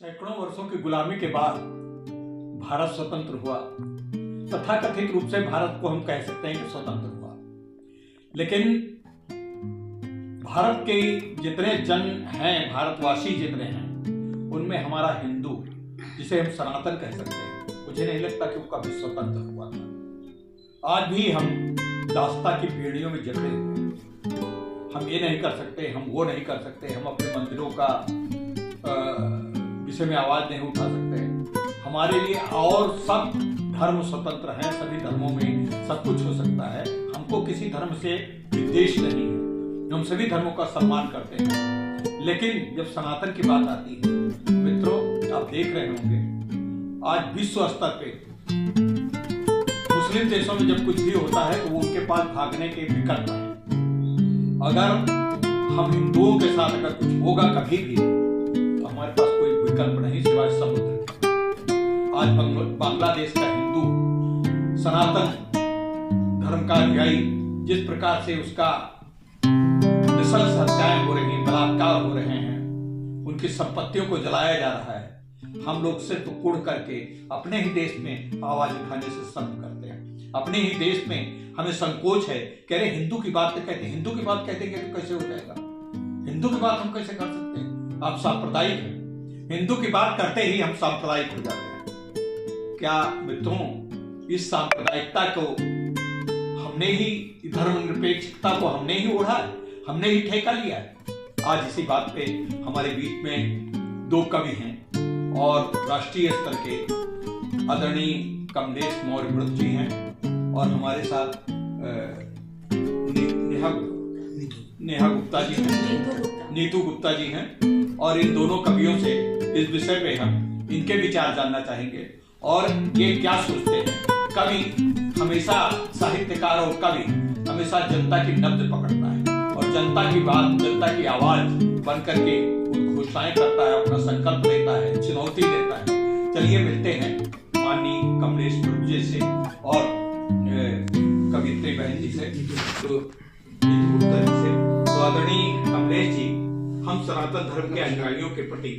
सैकड़ों वर्षों की गुलामी के बाद भारत स्वतंत्र हुआ। तथाकथित रूप से भारत को हम कह सकते हैं कि स्वतंत्र हुआ, लेकिन भारत के जितने जन हैं, भारतवासी जितने हैं, उनमें हमारा हिंदू, जिसे हम सनातन कह सकते हैं, मुझे नहीं लगता कि वो कभी स्वतंत्र हुआ था। आज भी हम दास्ता की बेड़ियों में जकड़े हुए हैं। हम ये नहीं कर सकते, हम वो नहीं कर सकते, हम अपने मंदिरों का विषय में आवाज नहीं उठा सकते। हमारे लिए और सब धर्म स्वतंत्र हैं, सभी धर्मों में सब कुछ हो सकता है। हमको किसी धर्म से विद्वेष नहीं है, हम सभी धर्मों का सम्मान करते हैं। लेकिन जब सनातन की बात आती है, मित्रों, आप देख रहे होंगे आज विश्व स्तर पे मुस्लिम देशों में जब कुछ भी होता है तो वो उनके पास भागने के विकल्प हैं। अगर हम हिंदुओं के साथ अगर कुछ होगा कभी भी, तो हमारे पास कोई विकल्प नहीं सिवाय समुद्र के। आज बांग्लादेश का हिंदू सनातन धर्म का अनुयायी जिस प्रकार से उसका नस्ल हत्याएं हो रही हैं, बलात्कार हो रहे हैं, उनकी संपत्तियों को जलाया जा रहा है, हम लोग सिर्फ कुड़ करके अपने ही देश में आवाज उठाने से शर्म करते हैं। अपने ही देश में हमें संकोच है। कह रहे हिंदू की बात कहते हैं, हिंदू की बात कहते हैं, कैसे हो जाएगा? हिंदू की बात हम कैसे कर सकते हैं? आप सांप्रदायिक हैं। हिंदू की बात करते ही हम सांप्रदायिक हो जाते हैं। क्या मित्रों, इस सांप्रदायिकता को हमने ही, धर्मनिरपेक्षता को हमने ही ओढ़ा है, हमने ही ठेका लिया है। आज इसी बात पे हमारे बीच में दो कवि हैं और राष्ट्रीय स्तर के आदरणीय कमलेश मौर्य मृत जी हैं और हमारे साथ नेहा गुप्ता जी हैं, नीतू गुप्ता जी हैं। और इन दोनों कवियों से इस विषय पे हम इनके विचार जानना चाहेंगे और ये क्या सोचते हैं। कवि हमेशा, साहित्यकार और कवि हमेशा जनता की नब्ज पकड़ता है और जनता की बात, जनता की आवाज बन करके घोषणाएं करता है, अपना संकल्प लेता है, चुनौती देता है। चलिए मिलते हैं माननीय कमलेश मृत जी से और कवित्री बहन जी से, तो आदरणीय कमलेश जी, हम सनातन धर्म के अनुयायियों के प्रति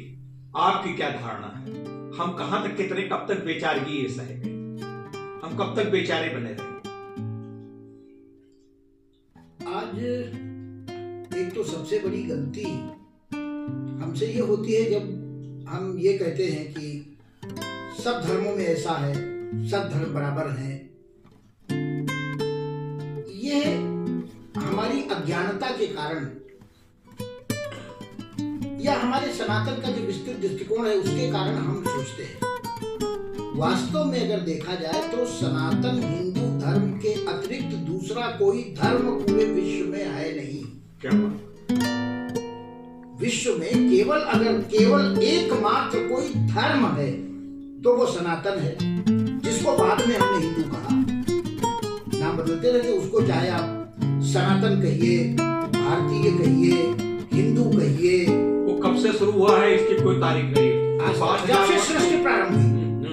आपकी क्या धारणा है? हम कहां तक, कितने, कब तक बेचारगी ये सहेंगे? हम कब तक बेचारे बने रहेंगे? आज एक तो सबसे बड़ी गलती हमसे ये होती है जब हम ये कहते हैं कि सब धर्मों में ऐसा है, सब धर्म बराबर हैं। ये हमारी अज्ञानता के कारण या हमारे सनातन का जो विस्तृत दृष्टिकोण है उसके कारण हम सोचते हैं। वास्तव में अगर देखा जाए तो सनातन हिंदू धर्म के अतिरिक्त दूसरा कोई धर्म पूरे विश्व में है नहीं। क्या विश्व में केवल एकमात्र कोई धर्म है तो वो सनातन है, जिसको बाद में हमने हिंदू कहा। नाम बदलते रहते उसको, चाहे आप सनातन कहिए, भारतीय कहिए, हिंदू कहिए। वो कब से शुरू हुआ है इसकी कोई तारीख नहीं है।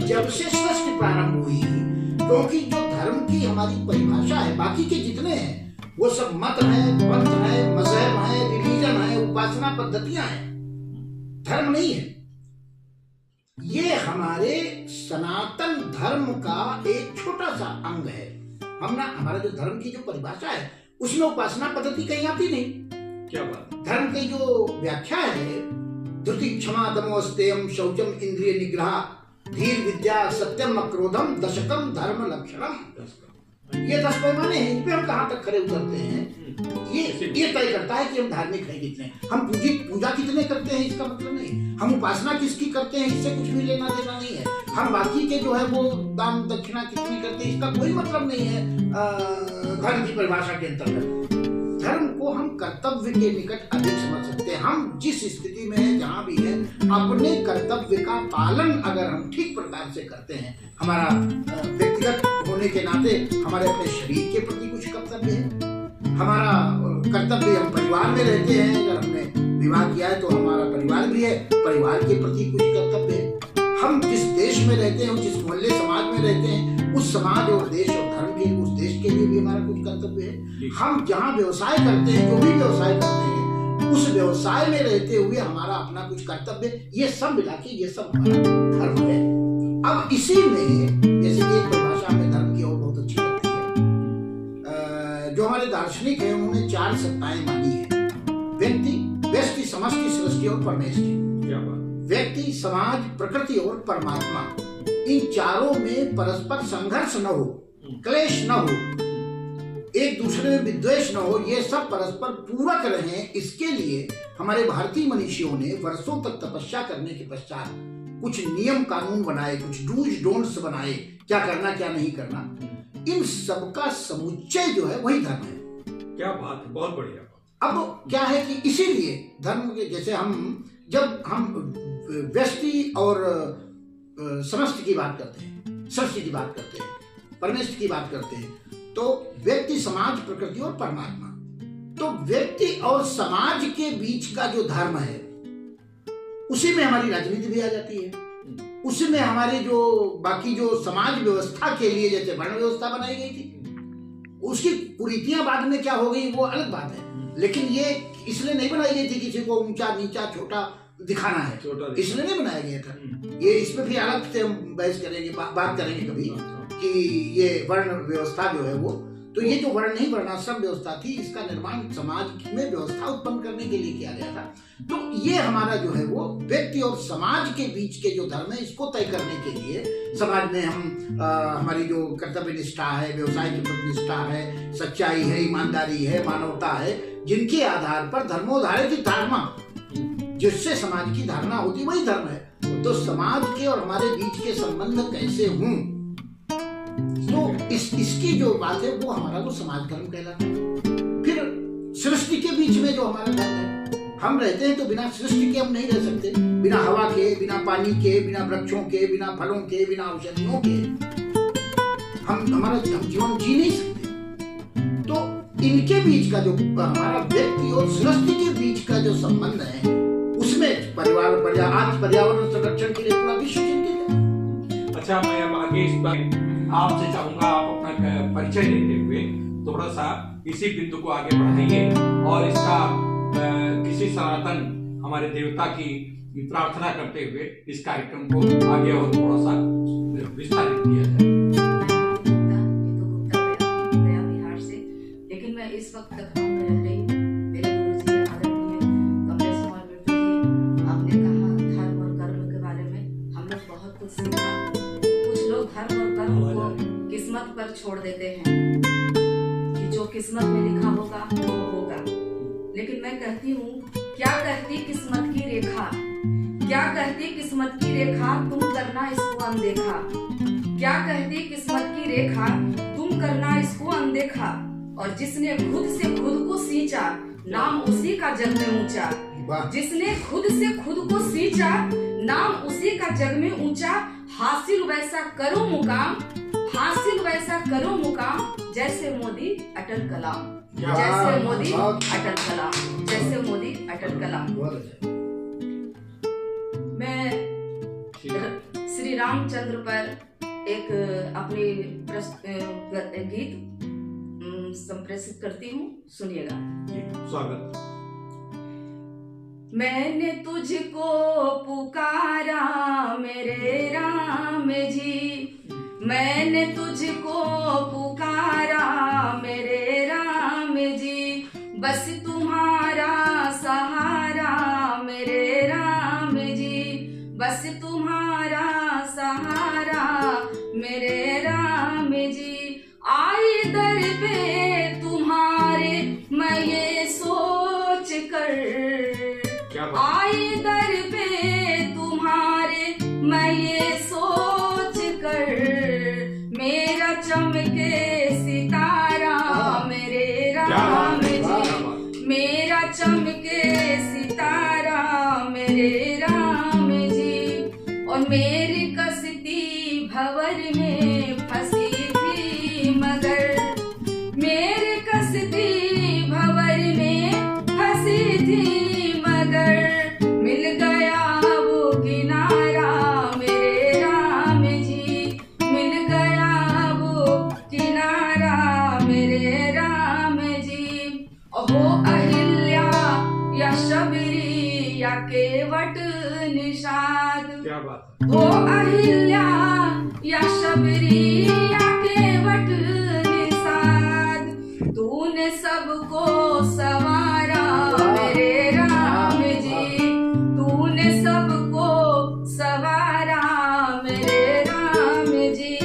जब से सृष्टि प्रारंभ हुई, क्योंकि जो धर्म की हमारी परिभाषा है, बाकी के जितने हैं वो सब मत है, पंथ है, मजहब है, रिलीजन है, उपासना पद्धतियां हैं, धर्म नहीं है। ये हमारे सनातन धर्म का एक छोटा सा अंग है। हमारा जो धर्म की जो परिभाषा है उसमें उपासना पद्धति कहीं आती नहीं। क्या बात? धर्म की जो व्याख्या है, धृति क्षमा दमो स्तेयम शौचम इंद्रिय निग्रह धीर विद्या सत्यम अक्रोधम दशकम धर्म लक्षणम। ये 10 पैमाने हैं, इन पे हम कहाँ तक खरे उतरते हैं ये तय करता है कि हम धार्मिक हैं कितने, हम पूजा कितने करते हैं इसका मतलब नहीं, हम उपासना किसकी करते हैं इससे कुछ भी लेना देना नहीं है, हम बाकी के जो है वो दान दक्षिणा कितनी करते हैं इसका कोई मतलब नहीं है। धर्म की परिभाषा के अंतर्गत धर्म को हम कर्तव्य के निकट अधिक समझ सकते हैं। हम जिस स्थिति में है, जहाँ भी है, अपने कर्तव्य का पालन अगर हम ठीक प्रकार से करते हैं, हमारा व्यक्तिगत होने के नाते हमारे अपने शरीर के प्रति कुछ कर्तव्य है, हमारा कर्तव्य, हम परिवार में रहते हैं, अगर हमने विवाह किया है तो हमारा परिवार भी है, परिवार के प्रति कुछ कर्तव्य है। हम जिस देश में रहते हैं, जिस मोहल्ले समाज में रहते हैं, उस समाज और देश और धर्म के, उस देश के लिए भी हमारा कुछ कर्तव्य है। हम जहाँ व्यवसाय करते हैं, जो भी व्यवसाय करते हैं, उस व्यवसाय में रहते हुए हमारा अपना कुछ कर्तव्य, ये सब मिला के ये सब हमारा धर्म है। अब इसी में जैसे एक परिभाषा में धर्म की और बहुत अच्छी लगती है, जो हमारे दार्शनिक हैं उन्होंने 4 सत्ताएं मानी है: व्यक्ति, व्यष्टि, समष्टि, सृष्टि और परमेष्टि। व्यक्ति, समाज, प्रकृति और परमात्मा, इन चारों में परस्पर संघर्ष न हो, क्लेश न हो, एक दूसरे में विद्वेष न हो, ये सब परस्पर पूरक रहे, इसके लिए हमारे भारतीय मनीषियों ने वर्षों तक तपस्या करने के पश्चात कुछ नियम कानून बनाए, कुछ डूज डोंट्स बनाए, क्या करना क्या नहीं करना। इन सबका समुच्चय जो है वही धर्म है। क्या बात है, बहुत बढ़िया। अब क्या है कि इसीलिए धर्म के जैसे जब हम व्यष्टि और समष्टि की बात करते हैं, सृष्टि की बात करते हैं, परमेष्टि की बात करते हैं, तो व्यक्ति, समाज, प्रकृति और परमात्मा, तो व्यक्ति और समाज के बीच का जो धर्म है उसी में हमारी राजनीति भी आ जाती है, उसी में हमारे जो बाकी जो समाज व्यवस्था के लिए जैसे वर्ण व्यवस्था बनाई गई थी, उसकी कुरीतियां बाद में क्या हो गई वो अलग बात है, लेकिन ये इसलिए नहीं बनाई गई थी किसी को ऊंचा नीचा छोटा दिखाना है, इसलिए नहीं बनाया गया था। ये इसमें भी अलग से हम बहस करेंगे, बात करेंगे कभी कि ये वर्ण व्यवस्था जो है वो, तो ये जो वर्ण नहीं वर्णाश्रम व्यवस्था थी, इसका निर्माण समाज में व्यवस्था उत्पन्न करने के लिए किया गया था। तो ये हमारा जो है वो व्यक्ति और समाज के बीच के जो धर्म है, इसको तय करने के लिए समाज में हम हमारी जो कर्तव्य निष्ठा है, व्यवसाय की प्रतिष्ठा है, सच्चाई है, ईमानदारी है, मानवता है, जिनके आधार पर धर्मोधारित धारणा, जिससे समाज की धारणा होती वही धर्म है। तो समाज के और हमारे बीच के संबंध कैसे हों, तो इसकी जो बात है वो हमारा वो समाज धर्म कहलाता है। फिर सृष्टि के बीच में जो हमारा धर्म है, हम रहते हैं तो बिना सृष्टि के हम नहीं रह सकते, बिना हवा के, बिना पानी के, बिना वृक्षों के, बिना फलों के, बिना औषधियों के हमारा जीवन जी नहीं सकते। तो इनके बीच का जो हमारा व्यक्ति और सृष्टि के बीच का जो संबंध है, उसमें आज पर्यावरण संरक्षण के लिए पूरा विश्व चिंतित है। अच्छा, मैं अब आगे इस बार आपसे चाहूंगा, आप अपना परिचय देते हुए थोड़ा सा इसी बिंदु को आगे बढ़ाइए और इसका किसी सनातन हमारे देवता की प्रार्थना करते हुए इस कार्यक्रम को आगे और थोड़ा सा विस्तारित किया जाए। बिहार से, लेकिन मैं इस वक्त लखनऊ में रह रही हूँ। मेरे गुरुजी आदरणीय कमलेश कुमार बिट्टू जी, आपने कहा धर्म और कर्म के बारे में हम लोग बहुत कुछ सीखा। कुछ लोग धर्म और कर्म को किस्मत पर छोड़ देते हैं कि जो किस्मत में लिखा होगा वो होगा, लेकिन मैं कहती हूँ, क्या कहती किस्मत की रेखा, क्या कहती किस्मत की रेखा, तुम करना इसको अनदेखा। क्या कहती किस्मत की रेखा, तुम करना इसको अनदेखा। और जिसने खुद से खुद को सींचा, नाम उसी का जग में ऊंचा। जिसने खुद से खुद को सींचा, नाम उसी का जग में ऊंचा। हासिल वैसा करो मुकाम, हासिल वैसा करो मुकाम, जैसे मोदी अटल कलाम, जैसे मोदी अटल कलाम, जैसे मोदी अटल कलाम। मैं श्री रामचंद्र पर एक अपनी गीत संप्रेषित करती हूँ, सुनिएगा। स्वागत। मैंने तुझको पुकारा मेरे राम जी, मैंने तुझको पुकारा मेरे राम जी, बस तुम्हारा सहारा मेरे राम जी, बस तुम्हारा सहारा मेरे राम जी। आई दर पे तुम्हारे मैं ये सोच कर, आई दर पे तुम्हारे मैं ये सोच कर, मेरा चमके सितारा मेरे राम जी, मेरा चमके सितारा मेरे राम जी। और मेरी कसती भंवर में फंसी थी मगर, मेरी कसती भंवर में फंसी थी मगर, मिल गया वो किनारा मेरे राम जी, मिल गया वो किनारा मेरे राम जी। हो अहिल्या या वट निषाद। क्या बात है। ओ अहिल्या या शबरी या केवट निषाद, तूने सबको सवारा मेरे राम जी, तूने सबको सवारा मेरे राम जी।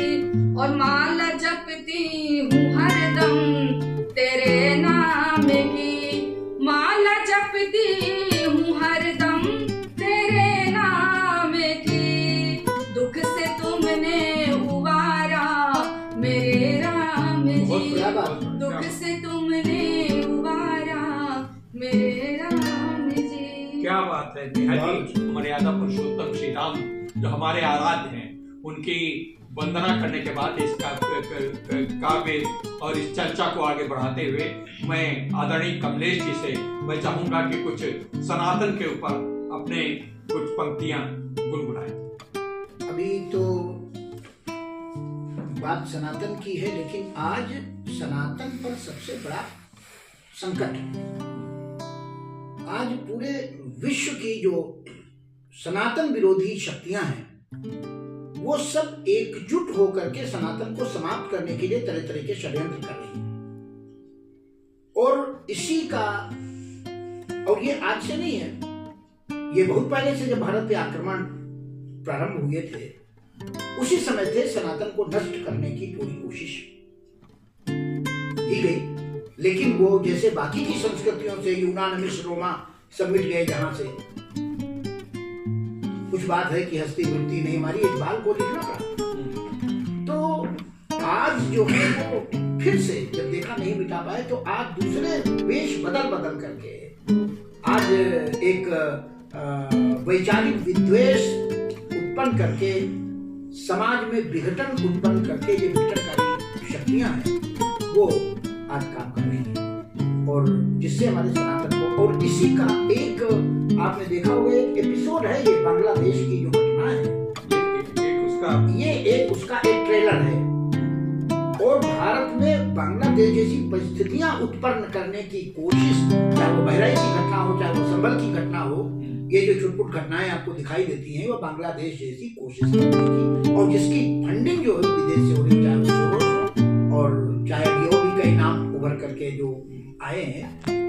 और माला जपती हूँ हरदम तेरे नाम की, माला जपती हूँ हरदम तेरे नाम की। दुख से तुमने उबारा मेरे राम जी, दुख से तुमने उबारा मेरे राम जी। क्या बात है नेहा जी। मर्यादा पुरुषोत्तम श्री राम जो हमारे आराध्य हैं, उनकी वंदना करने के बाद इस काव्य और इस चर्चा को आगे बढ़ाते हुए मैं आदरणीय कमलेश जी से मैं चाहूंगा कि कुछ सनातन के ऊपर अपने कुछ पंक्तियां गुनगुनाएं। अभी तो बात सनातन की है, लेकिन आज सनातन पर सबसे बड़ा संकट है। आज पूरे विश्व की जो सनातन विरोधी शक्तियां हैं वो सब एकजुट होकर के सनातन को समाप्त करने के लिए तरह तरह के षड्यंत्र कर रही है। और इसी का, और ये आज से नहीं है, ये बहुत पहले से जब भारत पे आक्रमण प्रारंभ हुए थे उसी समय थे सनातन को नष्ट करने की पूरी कोशिश की गई। लेकिन वो जैसे बाकी की संस्कृतियों से यूनान मिस्र रोमा सब मिट गए, जहां से कुछ बात है कि हस्ती मिलती नहीं हमारी, इकबाल को लिखना पड़ा। तो आज जो है वो फिर से जब देखा नहीं मिटा पाए तो आज दूसरे वेश बदल बदल करके आज एक वैचारिक विद्वेष उत्पन्न करके समाज में विघटन उत्पन्न करके ये विघटनकारी शक्तियां हैं वो आज काम कर रही हैं, और जिससे हमारे सनातन को, और इसी का एक आपने देखा हुआ एक एपिसोड है, ये बांग्लादेश की जो घटना है, ये उसका एक ट्रेलर है। और भारत में बांग्लादेश जैसी परिस्थितियां उत्पन्न करने की कोशिश, चाहे वो बहराइच की घटना हो चाहे वो संभल की घटना हो, ये जो छुटपुट घटनाएं आपको दिखाई देती हैं वो बांग्लादेश जैसी कोशिश करने की, और जिसकी फंडिंग जो है विदेश से हो रही, चाहे वो सोरोस हो और चाहे अभी और भी कई नाम उभर करके जो आए हैं।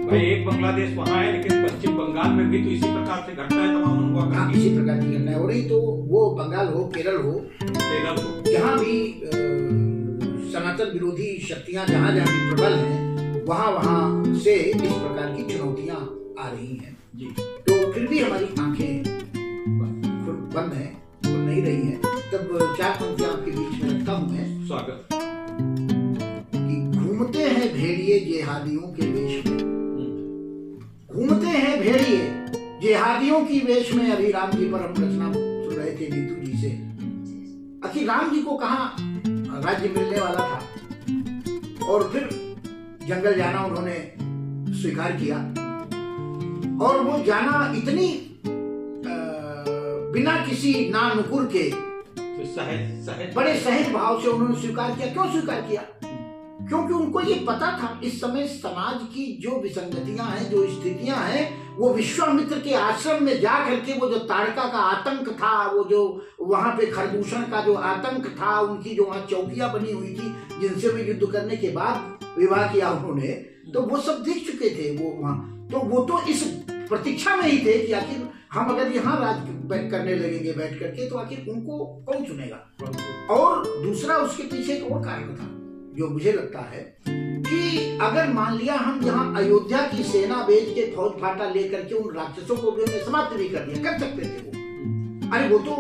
भाई एक बांग्लादेश वहाँ है, लेकिन पश्चिम बंगाल में भी तो इसी प्रकार से घटनाएं तमाम हुआ हाँ, इसी प्रकार की घटनाएं हो रही। तो वो बंगाल हो, केरल हो, जहाँ भी सनातन विरोधी शक्तियां जहाँ जहाँ भी प्रबल हैं वहाँ वहाँ से इस प्रकार की चुनौतियां आ रही हैं जी। तो फिर भी हमारी आंखें बंद हैं, खुल नहीं रही हैं। तब चार पंक्तियां आपके बीच में रखता हूँ मैं। स्वागत। कि घूमते हैं भेड़िए जेहादियों के वेश में, घूमते हैं भेड़िए जेहादियों की वेश में। अभी राम जी पर हम रचना सुन रहे थे नीतू जी से। आखिर राम जी को कहाँ राज्य मिलने वाला था, और फिर जंगल जाना उन्होंने स्वीकार किया, और वो जाना इतनी बिना किसी नानुकुर के बड़े सहज भाव से उन्होंने स्वीकार किया। क्यों स्वीकार किया? क्योंकि उनको ये पता था इस समय समाज की जो विसंगतियां हैं, जो स्थितियां हैं, वो विश्वामित्र के आश्रम में जा करके वो जो ताड़का का आतंक था, वो जो वहां पे खरदूषण का जो आतंक था, उनकी जो वहां चौकियां बनी हुई थी जिनसे वे युद्ध करने के बाद विवाह किया उन्होंने, तो वो सब देख चुके थे वो वहां। तो वो तो इस प्रतीक्षा में ही थे कि आखिर हम अगर यहाँ राज करने लगेंगे बैठ करके तो आखिर उनको कौन चुनेगा। और दूसरा उसके पीछे एक और कारण था जो मुझे लगता है कि अगर मान लिया हम यहाँ अयोध्या की सेना भेज के फौज फाटा लेकर के उन राक्षसों को भी समाप्त भी कर दिया, कर सकते थे वो। अरे वो तो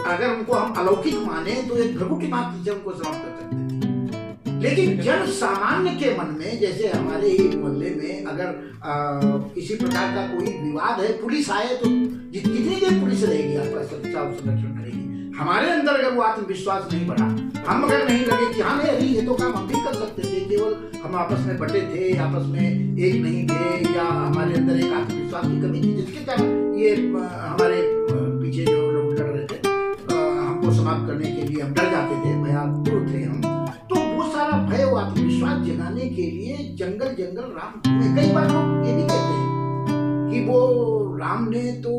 अगर उनको हम अलौकिक माने तो एक भ्रगु की मात्र से उनको समाप्त कर सकते थे। लेकिन जन सामान्य के मन में, जैसे हमारे ही मोहल्ले में अगर किसी प्रकार का कोई विवाद है, पुलिस आए तो कितनी देर पुलिस रहेगी, आपका सुरक्षा और संरक्षण करेगी। हमारे अंदर अगर वो आत्मविश्वास नहीं बढ़ा, हम अगर नहीं लगे कि हाँ नहीं अरे ये तो काम हम भी कर सकते थे, केवल हम आपस में बटे थे, आपस में एक नहीं थे, या हमारे अंदर एक आत्मविश्वास की कमी थी जिसके कारण ये हमारे पीछे जो लोग लड़ रहे थे हमको समाप्त करने के लिए हम डर जाते थे, भयातुर थे हम। तो वो सारा भय और आत्मविश्वास जगाने के लिए जंगल जंगल राम घूमे। कई बार लोग ये भी कहते हैं कि वो राम ने तो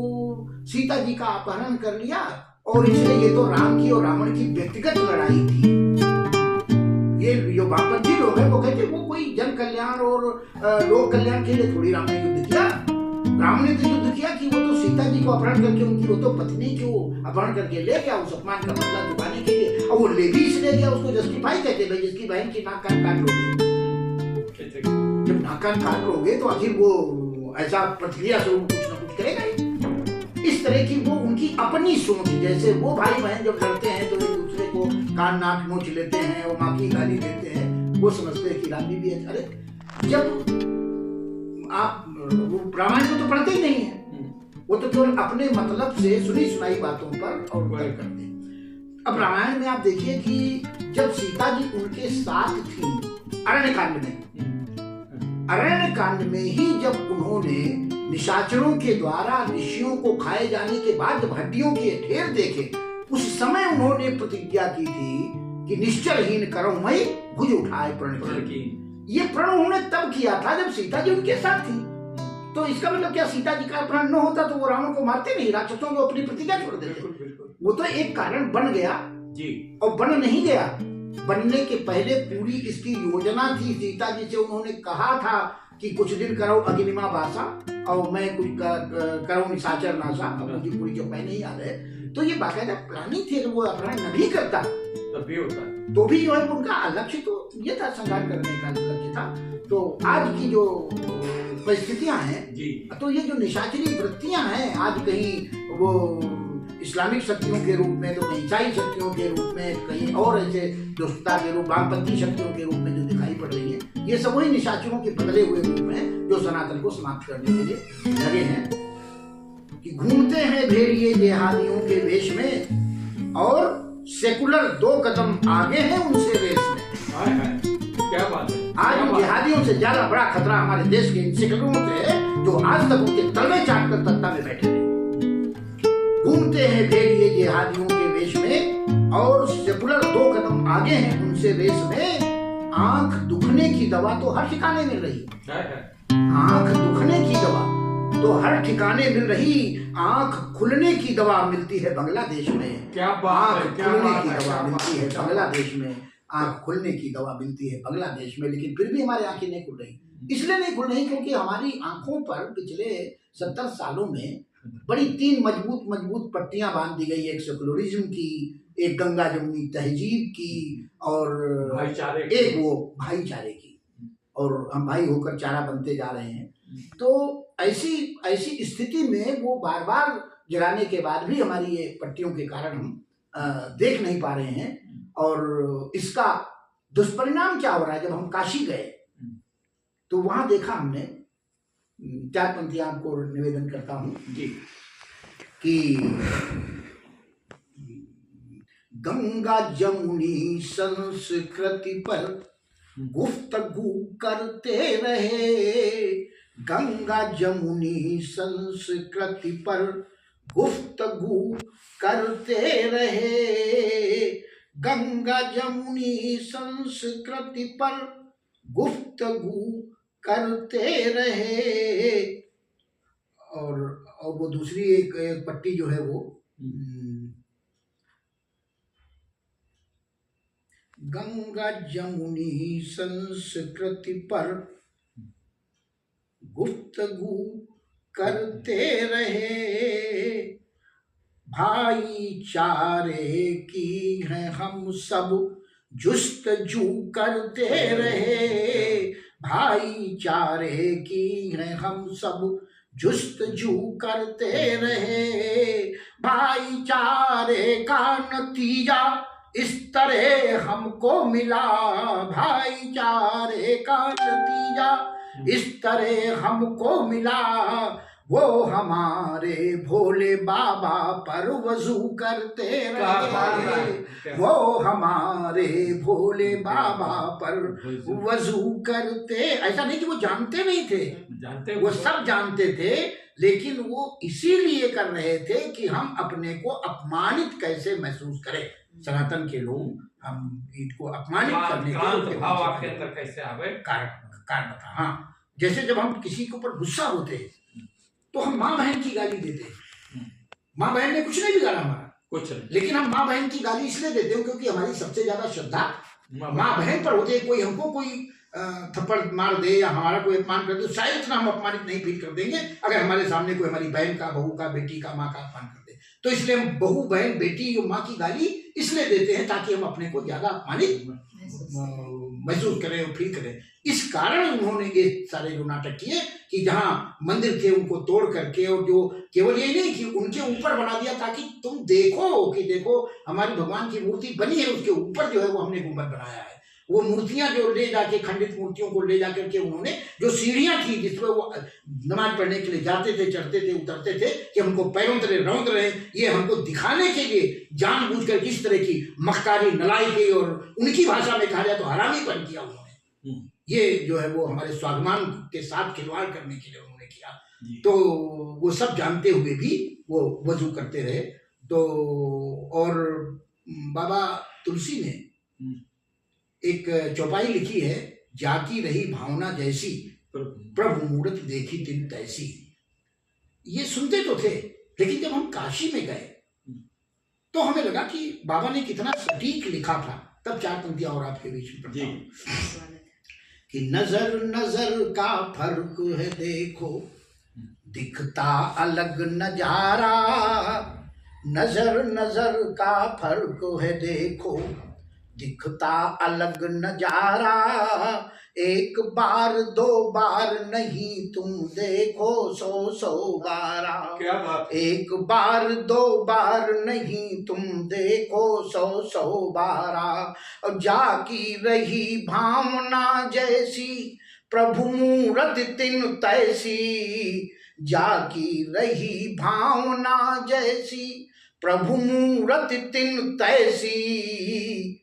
सीता जी का अपहरण कर लिया, और इसलिए ये तो राम की और रावण की व्यक्तिगत लड़ाई थी। ये जो वामपंथी लोग हैं वो कहते वो कोई जन कल्याण और लोक कल्याण के लिए थोड़ी राम ने युद्ध किया। राम ने तो युद्ध किया कि वो तो सीता जी को अपहरण करके उनकी वो तो पत्नी को अपहरण करके ले गया उस अपमान का बदला चुकाने के लिए, और वो ले भी इसलिए गया उसको जस्टिफाई कहते भाई जिसकी बहन की नाक कान काट लोगे, जब नाक कान काट लोगे तो आखिर वो ऐसा प्रतिक्रिया स्वरूप कुछ ना कुछ करेगा ही। इस तरह की वो उनकी अपनी सोच, जैसे वो भाई बहन जब लड़ते हैं तो एक दूसरे को कान नाक नोच लेते हैं और माँ की गाली देते हैं, वो समझते हैं कि राम जी भी है। अरे जब आप रामायण को तो पढ़ते ही नहीं है, वो तो केवल अपने मतलब से सुनी सुनाई बातों पर और तर्क करते हैं। अब रामायण में आप देखिए कि जब सीता जी उनके साथ थी अरण्यकांड में, अरण्यकांड में ही जब उन्होंने निशाचरों के द्वारा ऋषियों को खाए जाने के बाद जब हड्डियों के ढेर देखे, उस समय उन्होंने प्रतिज्ञा की थी कि निश्चलहीन करो मई भुज उठाए प्रण की। ये प्रण उन्होंने तब किया था जब सीता जी उनके साथ थी। तो इसका मतलब क्या सीता जी का प्रण न होता तो वो रावण को मारते नहीं, राक्षसों को अपनी प्रतिज्ञा छोड़ देते। वो तो एक कारण बन गया जी, और बन नहीं गया। बनने के पहले पूरी इसकी योजना थी। सीता जी से उन्होंने कहा था कि कुछ दिन करो अग्निमा भाषा और मैं कुछ करो निशाचर नाशा, अब मुझे पूरी जो पहले ही याद है। तो ये बाकायदा प्लानिंग थी, वो अपहरण नहीं करता तब भी होता, तो भी जो है उनका लक्ष्य तो ये था, संहार करने का लक्ष्य था। तो आज की जो परिस्थितियां हैं जी, तो ये जो निशाचरी वृत्तियां हैं आज कहीं वो इस्लामिक शक्तियों के रूप में, तो कहीं ईसाई शक्तियों के रूप में, कहीं और ऐसे दुष्टता के रूप, वामपंथी शक्तियों के रूप में जो दिखाई पड़ रही है, ये सब वही निशाचरों के बदले हुए रूप हैं जो सनातन को समाप्त करने के लिए लगे हैं। कि घूमते हैं भेड़िए देहादियों के वेश में और सेकुलर 2 कदम आगे हैं उनसे रेस में। क्या बात है। आज जिहादियों से ज्यादा बड़ा खतरा हमारे देश के इन सेकुलरों से है जो आज तक उनके तलवे चाट कर सत्ता में बैठे हैं। घूमते हैं भेड़िए जिहादियों के वेश में और सेकुलर 2 कदम आगे हैं उनसे रेस में। आंख दुखने की दवा तो हर ठिकाने मिल रही है, आंख दुखने की दवा तो हर ठिकाने मिल रही, आंख खुलने की दवा मिलती है बांग्लादेश में। क्या बात है, क्या खुलने की दवा मिलती है बांग्लादेश में, आंख खुलने की दवा मिलती है बांग्लादेश में। लेकिन फिर भी हमारी आंखें नहीं खुल रही, इसलिए नहीं खुल रही क्योंकि हमारी आंखों पर पिछले 70 सालों में बड़ी 3 मजबूत पट्टियां बांध दी गई, एक सेकुलरिज्म की, एक गंगा जमुनी तहजीब की और एक वो भाईचारे की, और हम भाई होकर चारा बनते जा रहे हैं। तो ऐसी स्थिति में वो बार बार जगाने के बाद भी हमारी ये पट्टियों के कारण हम देख नहीं पा रहे हैं। और इसका दुष्परिणाम क्या हो रहा है, जब हम काशी गए तो वहां देखा हमने 4 पंक्तियां आपको निवेदन करता हूं जी, कि गंगा जमुनी संस्कृति पर गुफ्तगू करते रहे, गंगा जमुनी संस्कृति पर गुफ्तगू करते रहे, गंगा जमुनी संस्कृति पर गुफ्तगू करते रहे। और वो दूसरी एक पट्टी जो है वो गंगा जमुनी संस्कृति पर गुफ्तगू करते रहे, भाईचारे की है हम सब जुस्तजू करते रहे, भाईचारे की है हम सब जुस्तजू करते रहे, भाईचारे का नतीजा इस तरह हमको मिला, भाईचारे का नतीजा इस तरह हमको मिला, वो हमारे भोले बाबा पर वजू करते रहे, वो हमारे भोले बाबा पर वजू करते। ऐसा नहीं कि वो जानते नहीं थे, वो सब जानते थे, लेकिन वो इसीलिए कर रहे थे कि हम अपने को अपमानित कैसे महसूस करें। सनातन के लोग हम इनको अपमानित करने के भाव आपके अंदर कैसे आवे, कारण बता। हाँ, जैसे जब हम किसी के ऊपर गुस्सा होते हैं तो हम माँ बहन की गाली देते हैं। माँ बहन ने कुछ नहीं बिगाड़ा हमारा, कुछ नहीं, लेकिन हम माँ बहन की गाली इसलिए देते हो क्योंकि हमारी सबसे ज्यादा श्रद्धा माँ बहन पर होती है। कोई हमको कोई थप्पड़ मार दे या हमारा कोई अपमान कर दे, तो शायद इतना हम अपमानित नहीं फील कर देंगे अगर हमारे सामने कोई हमारी बहन का, बहू का, बेटी का, माँ का अपमान कर दे। तो इसलिए हम बहू, बहन, बेटी और माँ की गाली इसलिए देते हैं ताकि हम अपने को ज्यादा अपमानित महसूस करें और फील करें। इस कारण उन्होंने ये सारे जो नाटक किए कि जहां मंदिर थे उनको तोड़ करके, और जो केवल ये नहीं कि उनके ऊपर बना दिया ताकि तुम देखो कि देखो हमारी भगवान की मूर्ति बनी है, उसके ऊपर जो है वो हमने गुंबद बनाया है। वो मूर्तियां जो ले जाके, खंडित मूर्तियों को ले जाकर के उन्होंने, जो सीढ़ियां थी जिसमें वो नमाज पढ़ने के लिए जाते थे, चढ़ते थे, उतरते थे, कि हमको पैरों तले रौंद रहे, ये हमको दिखाने के लिए जानबूझकर किस तरह की मक्कारी, नलायकी और उनकी भाषा में कहा जाए तो हरामीपन किया उन्होंने। ये जो है वो हमारे स्वाभिमान के साथ खिलवाड़ करने के लिए उन्होंने किया। तो वो सब जानते हुए भी वो वजू करते रहे। तो और बाबा तुलसी ने एक चौपाई लिखी है, जाकी रही भावना जैसी, प्रभु मूर्त देखी तिन तैसी। ये सुनते तो थे, लेकिन जब हम काशी में गए तो हमें लगा कि बाबा ने कितना सटीक लिखा था। तब 4 पंक्तियां और आपके बीच में पढ़ता हूं कि नजर नजर का फर्क है देखो, दिखता अलग नजारा। नजर नजर का फर्क है देखो, दिखता अलग नजारा। एक बार 2 बार नहीं तुम देखो 100 बारा। क्या बात। एक बार 2 बार नहीं तुम देखो 100 बारा। और जाकी रही भावना जैसी, प्रभु मूरत तिन तैसी। जाकी रही भावना जैसी, प्रभु मूरत तिन तैसी।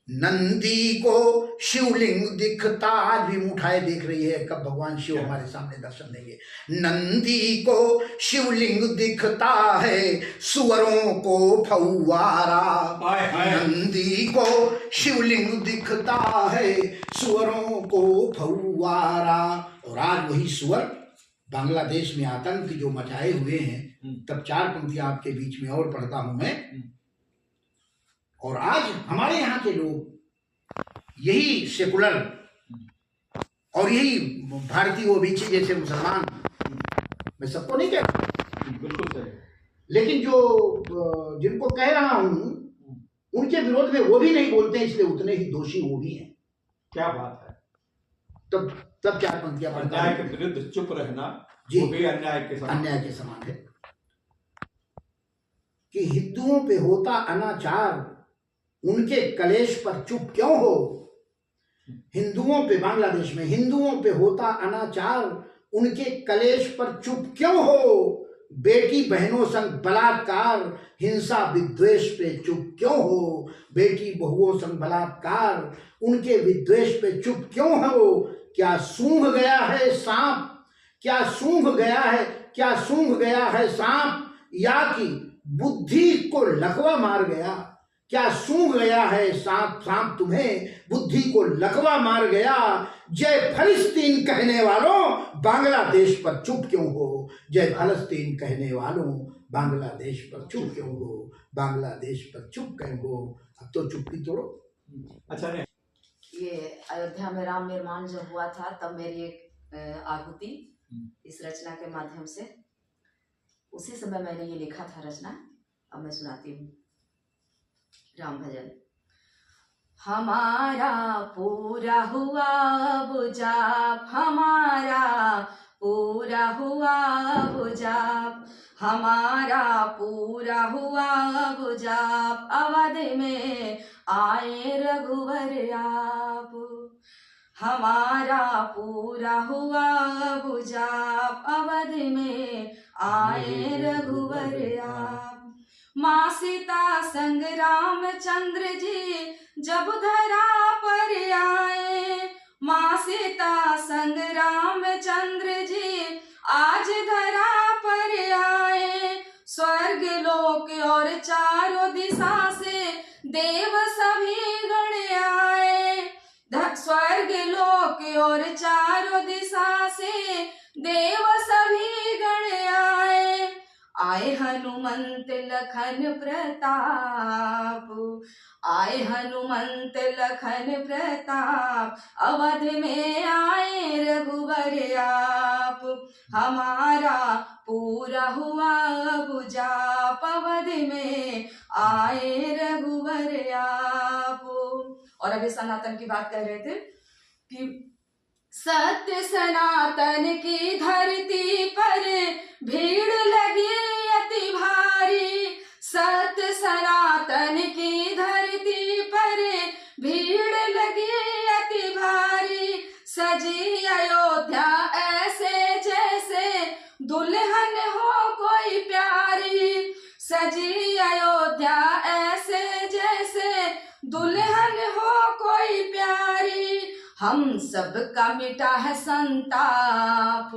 नंदी को शिवलिंग दिखता, आज भी मुठाए देख रही है कब भगवान शिव हमारे सामने दर्शन देंगे। नंदी को शिवलिंग दिखता है, सुअरों को फौवारा। नंदी को शिवलिंग दिखता है, सुअरों को फौवारा। और आज वही सुअर बांग्लादेश में आतंक जो मचाए हुए हैं। तब 4 पंक्तियां आपके बीच में और पढ़ता हूं मैं। और आज हमारे यहाँ के लोग यही सेकुलर और यही भारतीय ओबीसी जैसे मुसलमान, मैं सबको नहीं कहता, बिल्कुल सही, लेकिन जो जिनको कह रहा हूं उनके विरोध में वो भी नहीं बोलते, इसलिए उतने ही दोषी वो भी हैं। क्या बात है। तब 4 पंक्तियां पढ़ता अन्याय के विरुद्ध चुप रहना वो भी अन्याय के समान है। कि हिंदुओं पे होता अनाचार, उनके कलेश पर चुप क्यों हो। हिंदुओं पे, बांग्लादेश में हिंदुओं पे होता अनाचार, उनके कलेश पर चुप क्यों हो। बेटी बहनों संग बलात्कार, हिंसा विद्वेष पे चुप क्यों हो। बेटी बहुओं संग बलात्कार, उनके विद्वेष पे चुप क्यों हो। क्या सूंघ गया है सांप, क्या सूंघ गया है, क्या सूंघ गया है सांप, या कि बुद्धि को लकवा मार गया। क्या सूंघ गया है सांप, सांप तुम्हें बुद्धि को लकवा मार गया। जय फलस्तीन कहने वालों, बांग्लादेश पर चुप क्यों हो। जय फलस्तीन कहने वालों, बांग्लादेश पर चुप क्यों हो। बांग्लादेश पर चुप क्यों हो। अब तो चुप्पी तोड़ो। अच्छा नहीं, ये अयोध्या में राम निर्माण जब हुआ था तब मेरी एक आहुति इस रचना के माध्यम से, उसी समय मैंने ये लिखा था रचना। अब मैं सुनाती हूँ राम भजन। हमारा पूरा हुआ बुझाप, हमारा पूरा हुआ बुझाप, हमारा पूरा हुआ बुझाप। अवध में आए रघुवर आप, हमारा पूरा हुआ बुझाप। अवध में आए रघुवर आप। माँ सीता संग रामचंद्र जी जब धरा पर आए। माँ सीता संग रामचंद्र जी आज धरा पर आए। स्वर्ग लोक और चारों दिशा से देव सभी गण आए। स्वर्ग लोक और चारों दिशा से देव सभी गण आए हनुमंत लखन प्रताप, आए हनुमंत लखन प्रताप, अवध में आए रघुवर आप, हमारा पूरा हुआ अब जाप, अवध में आए रघुवर आप। और अभी सनातन की बात कर रहे थे कि सत्य सनातन की धरती पर भीड़ लगी अति भारी, सत्य सनातन की धरती पर भीड़ लगी अति भारी, सजी अयोध्या ऐसे जैसे दुल्हन हो कोई प्यारी, सजी अयोध्या ऐसे जैसे दुल्हन हो कोई प्यारी, हम सबका मिटा है संताप,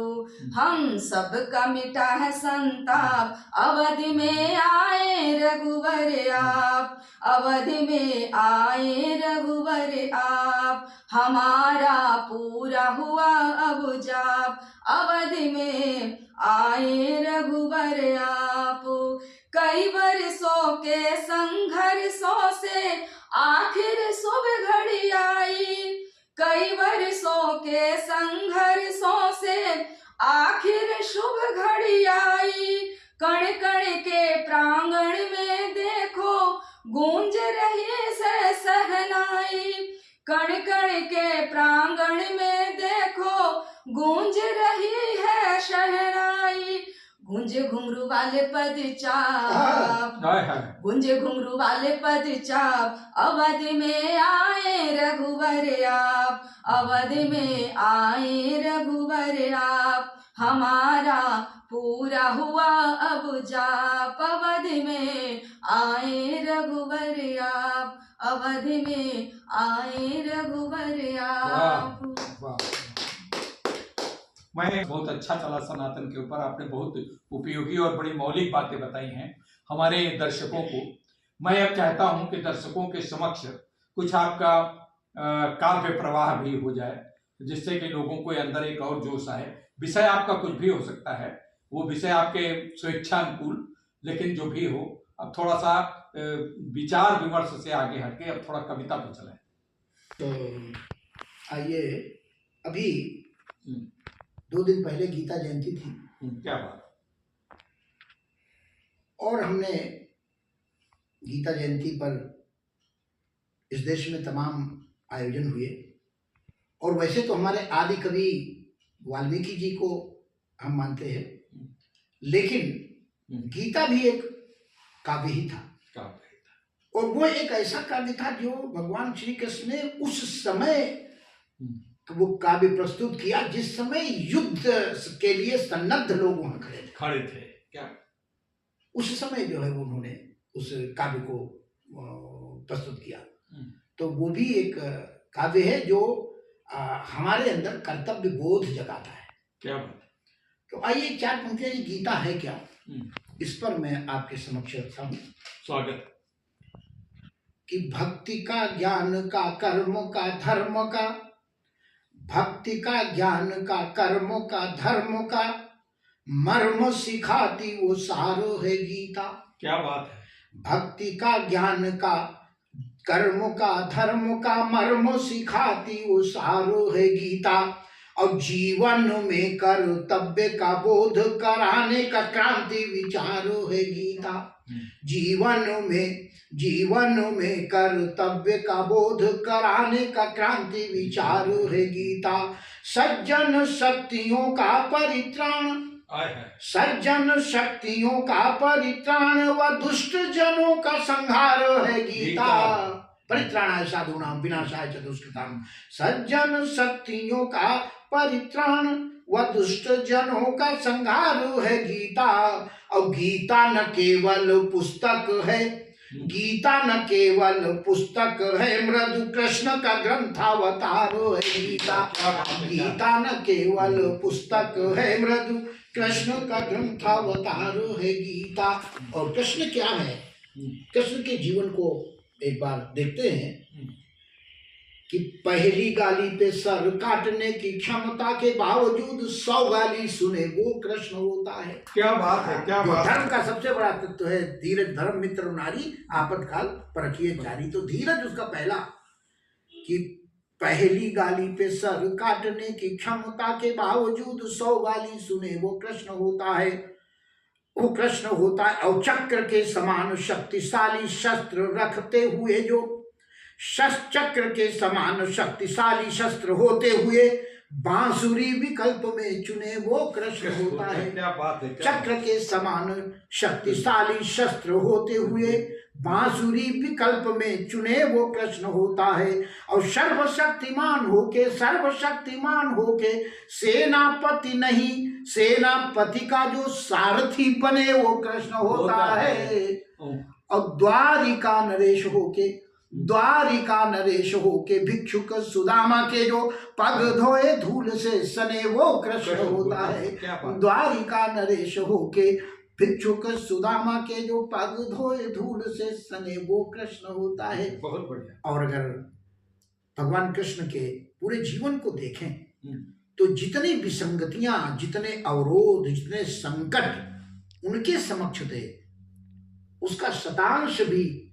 हम सबका मिटा है संताप, अवध में आए रघुवर आप, अवध में आए रघुवर आप, हमारा पूरा हुआ अब जाप, अवध में आए रघुवर आप। कई वर्षों के संघर्षों से आखिर शुभ घड़ी आई, कई वर्षों के संघर्षों से आखिर शुभ घड़ी आई, कण कण के प्रांगण में देखो गूंज रही से सहनाई, कण कण के प्रांगण में देखो गूंज रही है शहनाई, गुंज घुंघरू वाले पद चाप, गुंज घुंघरू वाले पद चाप, अवध में आए रघुवर आप, अवध में आए रघुवर आप, हमारा पूरा हुआ अब जाप, अवध में आए रघुवर आप, अवध में आए रघुवर आप। मैं बहुत अच्छा चला सनातन के ऊपर, आपने बहुत उपयोगी और बड़ी मौलिक बातें बताई हैं हमारे दर्शकों को। मैं अब चाहता हूं कि दर्शकों के समक्ष कुछ आपका काव्य प्रवाह भी हो जाए, जिससे कि लोगों को अंदर एक और जोश आए। विषय आपका कुछ भी हो सकता है, वो विषय आपके स्वेच्छानुकूल, लेकिन जो भी हो, अब थोड़ा सा विचार विमर्श से आगे हटके अब थोड़ा कविता पे चले। तो आइए, अभी 2 दिन पहले गीता जयंती थी। क्या बात। और हमने गीता जयंती पर इस देश में तमाम आयोजन हुए, और वैसे तो हमारे आदि कवि वाल्मीकि जी को हम मानते हैं, लेकिन गीता भी एक काव्य ही था। और वो एक ऐसा काव्य था जो भगवान श्री कृष्ण ने उस समय वो काव्य प्रस्तुत किया जिस समय युद्ध के लिए सन्नद्ध लोग वहां खड़े थे। क्या उस समय जो है उन्होंने उस काव्य को प्रस्तुत किया। तो वो भी एक काव्य है जो हमारे अंदर कर्तव्य बोध जगाता है। क्या बात। तो आइए 4 पंक्तियां, गीता है क्या, इस पर मैं आपके समक्ष रखता हूँ। स्वागत। कि भक्ति का, ज्ञान का, कर्म का, धर्म का, भक्ति का, ज्ञान का, कर्म का, धर्म का मर्म सिखाती वो सारो है गीता। क्या बात है। भक्ति का, ज्ञान का, कर्म का, धर्म का मर्म सिखाती वो सारो है गीता। और जीवन में कर्तव्य का बोध कराने का क्रांति विचारो है गीता। जीवन में कर्तव्य का बोध कराने का क्रांति विचार है गीता। सज्जन शक्तियों का परित्राण, सज्जन शक्तियों का परित्राण व दुष्ट जनों का संहार है गीता। परित्राणाय साधूनां विनाशाय च दुष्कृताम्। सज्जन शक्तियों का परित्राण व दुष्ट जनों का संहार है गीता। और गीता न केवल पुस्तक है, गीता न केवल पुस्तक है, मृदु कृष्ण का ग्रंथावतार है गीता। गीता न केवल पुस्तक है, मृदु कृष्ण का ग्रंथावतार है गीता। और कृष्ण क्या है, कृष्ण के जीवन को एक बार देखते हैं। कि पहली गाली पे सर काटने की क्षमता के बावजूद 100 गाली सुने वो कृष्ण होता है। क्या बात है, क्या जो बात है। धर्म का सबसे बड़ा तत्व है धीरज, धर्म मित्र नारी आपातकाल परखिए जारी। तो धीरज उसका पहला, कि पहली गाली पे सर काटने की क्षमता के बावजूद 100 गाली सुने वो कृष्ण होता है, वो कृष्ण होता है। और चक्र के समान शक्तिशाली शस्त्र रखते हुए, जो चक्र के समान शक्तिशाली शस्त्र होते हुए बांसुरी विकल्प में चुने वो कृष्ण होता है। क्या बात है, क्या चक्र के समान शक्तिशाली शस्त्र होते हुए बांसुरी विकल्प में चुने वो कृष्ण होता है। और सर्वशक्तिमान होके सेनापति नहीं, सेनापति का जो सारथी बने वो कृष्ण होता है। और द्वारिका नरेश होके भिक्षुक सुदामा के जो पग धोए धूल से सने वो कृष्ण होता है। द्वारिका नरेश होके भिक्षुक सुदामा के जो पग धोए धूल से सने वो कृष्ण होता है। बहुत बढ़िया। और अगर भगवान कृष्ण के पूरे जीवन को देखें तो जितनी विसंगतियां, जितने अवरोध, जितने संकट उनके समक्ष थे, उसका शतांश भी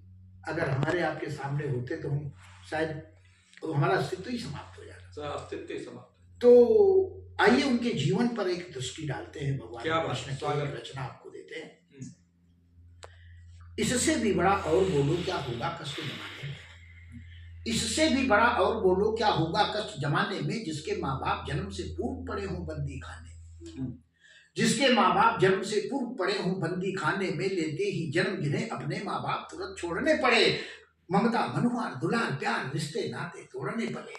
अगर हमारे आपके सामने होते तो हम शायद तो हमारा अस्तित्व ही समाप्त हो जाता। अस्तित्व ही समाप्त। तो आइए उनके जीवन पर एक दृष्टि डालते हैं। भगवान कृष्ण की स्वागत। रचना आपको देते हैं। इससे भी बड़ा और बोलो क्या होगा कष्ट जमाने में, इससे भी बड़ा और बोलो क्या होगा कष्ट जमाने में, जिसके माँ बाप जन्म से पूर्व पड़े हों बंदी खाने, जिसके माँ बाप जन्म से पूर्व पड़े हों बंदी खाने में, लेते ही जन्म जिन्हें अपने माँ बाप तुरंत छोड़ने पड़े, ममता मनुहार दुलार प्यार रिश्ते नाते तोड़ने पड़े,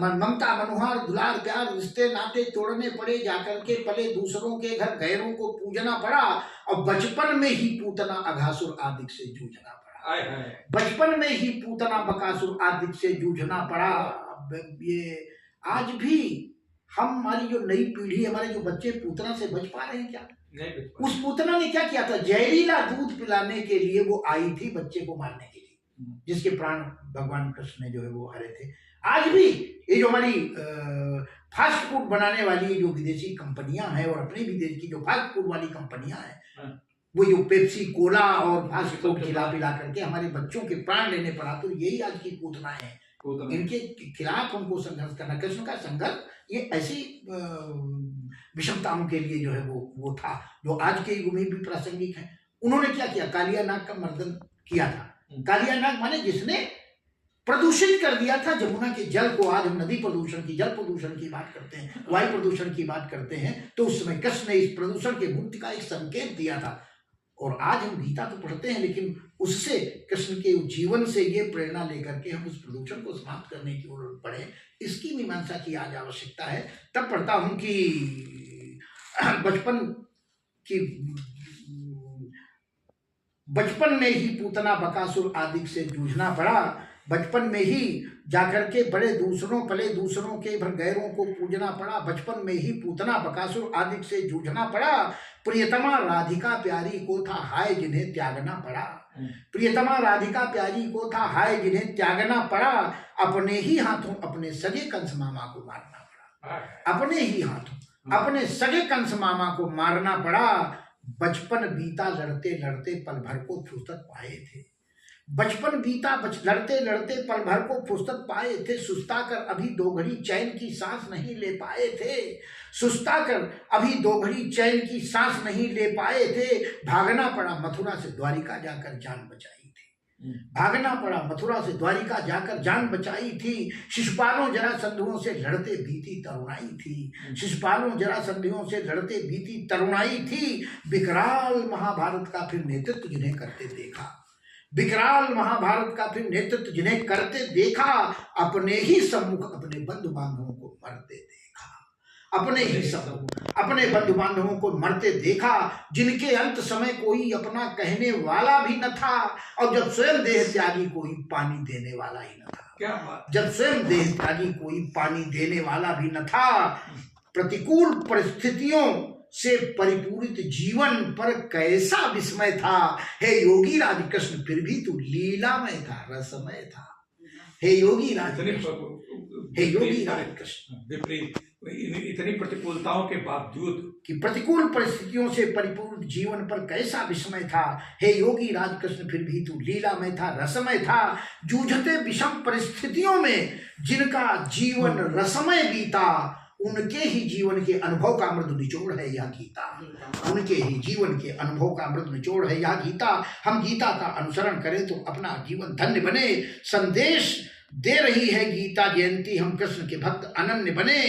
ममता मनोहार दुलार प्यार रिश्ते नाते तोड़ने पड़े, जाकर के पले दूसरों के घर गैरों को पूजना पड़ा, और बचपन में ही पूतना अघासुर आदि से जूझना पड़ा। बचपन में ही पूतना बकासुर आदि से जूझना पड़ा। ये आज भी हमारी जो नई पीढ़ी, हमारे जो बच्चे पूतना से बच पा रहे हैं क्या? नहीं। उस पूतना ने क्या किया था? जहरीला दूध पिलाने के लिए वो आई थी बच्चे को मारने के लिए, जिसके प्राण भगवान कृष्ण ने जो है वो हरे थे। आज भी ये जो हमारी फास्ट फूड बनाने वाली जो विदेशी कंपनियां हैं, और अपने भी देश की जो फास्ट फूड वाली कंपनियां हैं, वो जो पेप्सी कोला और फास्ट फूड खिला पिला करके हमारे बच्चों के प्राण लेने पड़ा, तो यही आज की पूतना है। इनके खिलाफ हमको संघर्ष करना। कृष्ण का संघर्ष ये ऐसी विषमताओं के लिए जो है वो था, जो आज के युग में भी प्रासंगिक है। उन्होंने क्या किया? कालिया नाग का मर्दन किया था। कालिया नाग माने जिसने प्रदूषित कर दिया था जमुना के जल को। आज हम नदी प्रदूषण की, जल प्रदूषण की बात करते हैं, वायु प्रदूषण की बात करते हैं, तो उस समय कृष्ण ने इस प्रदूषण के मुक्ति का एक संकेत दिया था। और आज हम गीता तो पढ़ते हैं, लेकिन उससे कृष्ण के जीवन से ये प्रेरणा लेकर के हम उस प्रदूषण को समाप्त करने की ओर पढ़े, इसकी मीमांसा की आज आवश्यकता है। तब पढ़ता हूं कि बचपन में ही पूतना बकासुर आदि से जूझना पड़ा। बचपन में ही जाकर के पले दूसरों के भर गैरों को पूजना पड़ा। बचपन में ही पूतना बकासुर आदि से जूझना पड़ा। प्रियतमा राधिका प्यारी को था हाय जिन्हें त्यागना पड़ा। प्रियतमा राधिका प्यारी को था हाय जिन्हें त्यागना पड़ा। अपने ही हाथों अपने सगे कंस मामा को मारना पड़ा। अपने ही हाथों अपने सगे कंस मामा को मारना पड़ा। बचपन बीता लड़ते लड़ते पल भर को फुर्सत पाए थे। बचपन बीता लड़ते लड़ते पल भर को फुर्सत पाए थे। सुस्ता कर अभी 2 घड़ी चैन की सांस नहीं ले पाए थे। सुस्ता कर अभी 2 घड़ी चैन की सांस नहीं ले पाए थे। भागना पड़ा मथुरा से द्वारिका जाकर जान बचाई थी। भागना पड़ा मथुरा से द्वारिका जाकर जान बचाई थी। शिशुपालों जरासंधियों से लड़ते बीती तरुणाई थी। शिशुपालों जरासंधियों से लड़ते बीती तरुणाई थी। विकराल महाभारत का फिर नेतृत्व जिन्हें करते देखा। विकराल महाभारत का फिर नेतृत्व जिन्हें करते देखा। अपने ही सम्मुख अपने बंधु बांधवों को मरते देखा। अपने ही सम्मुख अपने बंधु बांधवों को मरते देखा। जिनके अंत समय कोई अपना कहने वाला भी न था। और जब स्वयं देह त्यागी कोई पानी देने वाला ही न था। क्या बात? जब स्वयं देह त्यागी कोई पानी देने वाला भी न था। प्रतिकूल परिस्थितियों से परिपूरित जीवन पर कैसा विस्मय था। हे योगी राज कृष्ण फिर भी तू लीलामय था, रसमय था। हे योगी इतनी राजकृष्ण, हे योगी राजकृष्ण, विपरीत इतनी प्रतिकूलताओं के बावजूद कि प्रतिकूल परिस्थितियों से परिपूर्ण जीवन पर कैसा विस्मय था। हे योगी राजकृष्ण, फिर भी तू लीलामय था, रसमय था। जूझते विषम परिस्थितियों में जिनका जीवन रसमय बीता, उनके ही जीवन के अनुभव का मृदु निचोड़ है यह गीता। उनके ही जीवन के अनुभव का मृदु निचोड़ है यह गीता। हम गीता का अनुसरण करें तो अपना जीवन धन्य बने। संदेश दे रही है गीता जयंती, हम कृष्ण के भक्त अनन्य बने।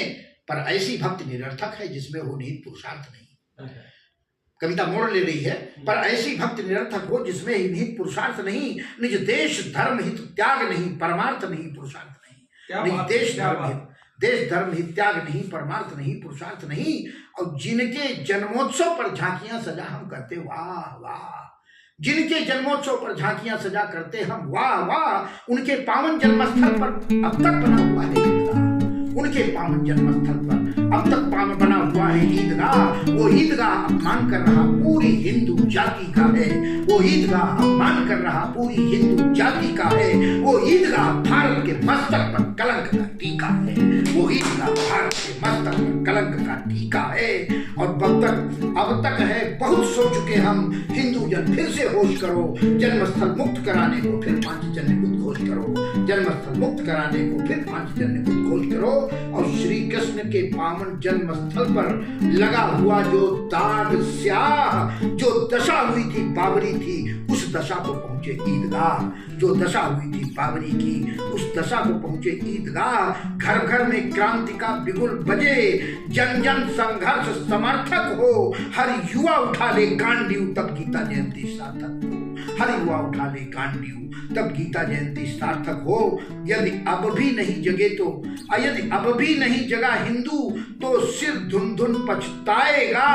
पर ऐसी भक्ति निरर्थक है जिसमें हो निहित पुरुषार्थ नहीं। कविता मोड़ ले रही है, पर ऐसी भक्ति निरर्थक हो जिसमें ही निहित पुरुषार्थ नहीं। निज देश धर्म हित त्याग नहीं, परमार्थ नहीं, पुरुषार्थ नहीं। निज देश धर्म हित त्याग नहीं, परमार्थ नहीं, पुरुषार्थ नहीं। और जिनके जन्मोत्सव पर झांकियां सजा हम करते वाह वाह, जिनके जन्मोत्सव पर झांकियां सजा करते हम वाह वाह, उनके पावन जन्मस्थल पर अब तक बना हुआ है ईदगाह। उनके पावन जन्मस्थल पर अब तक पावन बना हुआ है ईदगाह। वो ईदगाह अपमान कर रहा पूरी हिंदू जाति का है। वो ईदगाह अपमान कर रहा पूरी हिंदू जाति का है। वो ईदगाह भारत के मस्तक पर कलंक का टीका है। वो ईदगाह भारत के मस्तक पर कलंक का टीका है। और अब तक है बहुत सो चुके हम, हिंदू जन फिर से होश करो। जन्मस्थल मुक्त कराने को फिर पांचजन्य बुद्ध घोष करो। जन्मस्थल मुक्त कराने को फिर पांचजन्य बुद्ध घोष करो। और श्री कृष्ण के पावन जन्मस्थल पर लगा हुआ जो दाग स्याह, जो दशा हुई थी बाबरी की, उस दशा को पहुंचे ईदगाह। जो दशा हुई थी बाबरी की, उस दशा को पहुंचे ईदगाह। घर घर में क्रांति का बिगुल बजे, जन जन संघर्ष समर्थक हो। हर युवा उठा ले गांडीव, तब गीता जयंती सार्थक हो। हर युवा उठा ले गांडीव, तब गीता जयंती सार्थक हो। यदि अब भी नहीं जगे तो, यदि अब भी नहीं जगा हिंदू, तो सिर धुन धुन पछताएगा।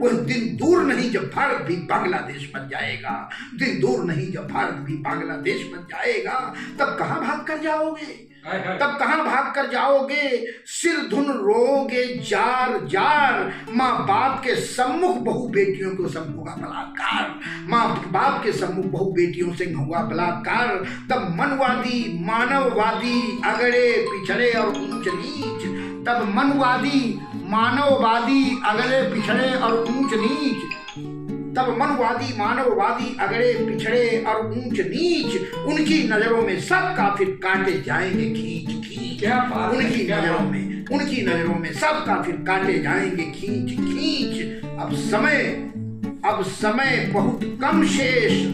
वह दिन दूर नहीं जब भारत भी बांग्लादेश बन जाएगा। दिन दूर नहीं जब भारत भी बांग्लादेश बन जाएगा। तब कहां भाग कर जाओगे, तब कहां भाग कर जाओगे। सिर धुन रोगे जार जार, माँ बाप के सम्मुख बहु बेटियों को संग होगा बलात्कार। माँ बाप के सम्मुख बहु बेटियों से होगा बलात्कार। तब मनवादी मानववादी अगड़े पिछड़े और ऊंच नीच, तब मनवादी मानववादी अगड़े पिछड़े और ऊंच नीच, तब मनवादी मानववादी अगड़े पिछड़े और ऊंच नीच। उनकी नजरों में सब काफिर काटे जाएंगे खींच खींच। उनकी नजरों में सब काफिर काटे जाएंगे खींच खींच। अब समय बहुत कम शेष,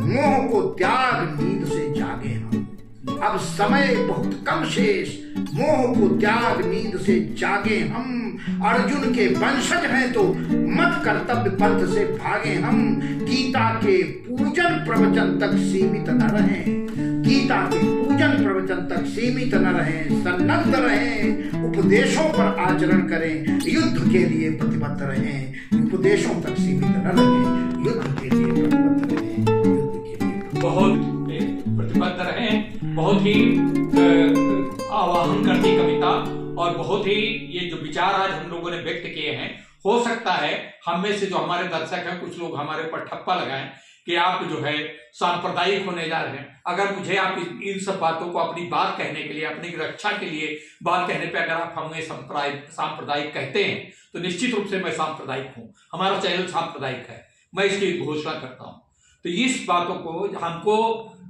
मोह को त्याग नींद से जागे हम। अब समय बहुत कम शेष, मोह को त्याग नींद से जागे हम। अर्जुन के वंशज हैं तो मत कर्तव्य पंथ से भागे हम। गीता के पूजन प्रवचन तक सीमित न रहें, गीता के पूजन प्रवचन तक सीमित न रहें। सन्नद्ध रहें, उपदेशों पर आचरण करें, युद्ध के लिए प्रतिबद्ध रहें। उपदेशों तक सीमित न रहें, युद्ध के लिए प्रतिबद्ध रहें। युद्ध के लिए बहुत प्रतिबद्ध रहें। बहुत ही आवाहन करती कविता, और बहुत ही ये जो विचार आज हम लोगों ने व्यक्त किए हैं, हो सकता है हम में से जो हमारे दर्शक हैं कुछ लोग हमारे ऊपर ठप्पा लगाएं कि आप जो है सांप्रदायिक होने जा रहे हैं। अगर मुझे आप इन सब बातों को अपनी बात कहने के लिए, अपनी रक्षा के लिए बात कहने पे अगर आप हमें सांप्रदायिक कहते हैं, तो निश्चित रूप से मैं सांप्रदायिक हूँ। हमारा चैनल सांप्रदायिक है, मैं इसकी घोषणा करता हूँ। तो इस बातों को हमको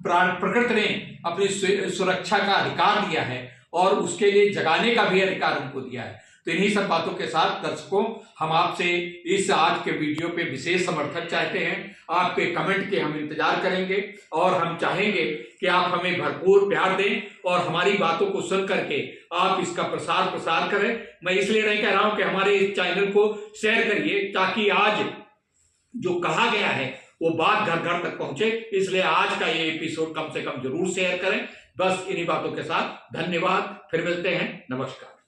प्रकृति ने अपनी सुरक्षा का अधिकार दिया है और उसके लिए जगाने का भी अधिकार हमको दिया है। तो इन्हीं सब बातों के साथ दर्शकों, हम आपसे इस आज के वीडियो पे विशेष समर्थन चाहते हैं। आपके कमेंट के हम इंतजार करेंगे और हम चाहेंगे कि आप हमें भरपूर प्यार दें और हमारी बातों को सुन करके आप इसका प्रसार करें। मैं इसलिए नहीं कह रहा हूं कि हमारे इस चैनल को शेयर करिए, ताकि आज जो कहा गया है वो बात घर घर तक पहुंचे। इसलिए आज का ये एपिसोड कम से कम जरूर शेयर करें। बस इन्हीं बातों के साथ धन्यवाद। फिर मिलते हैं। नमस्कार।